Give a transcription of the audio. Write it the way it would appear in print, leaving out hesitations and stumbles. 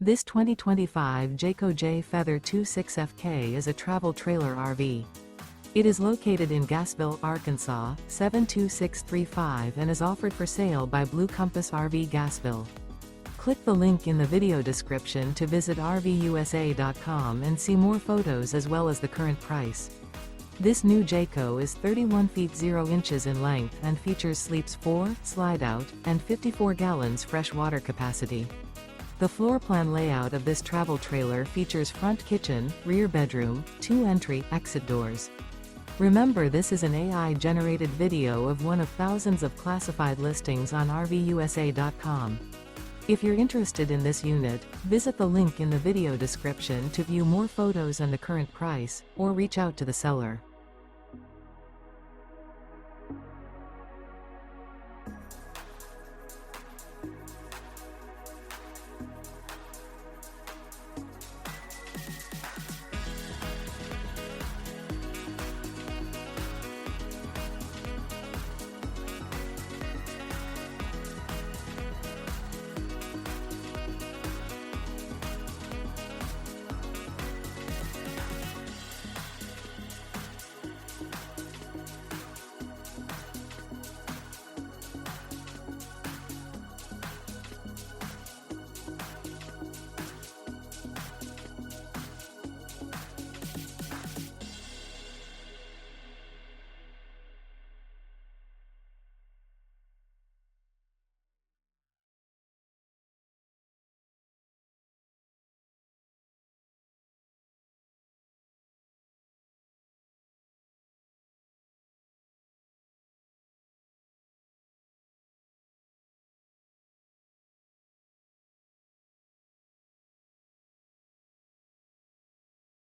This 2025 Jayco Jay Feather 26FK is a travel trailer RV. It is located in Gassville, Arkansas, 72635 and is offered for sale by Blue Compass RV Gassville. Click the link in the video description to visit RVUSA.com and see more photos as well as the current price. This new Jayco is 31 feet 0 inches in length and features sleeps 4, Slideout, and 54 gallons fresh water capacity. The floor plan layout of this travel trailer features front kitchen, rear bedroom, 2 entry/exit doors. Remember, this is an AI-generated video of one of thousands of classified listings on RVUSA.com. If you're interested in this unit, visit the link in the video description to view more photos and the current price, or reach out to the seller.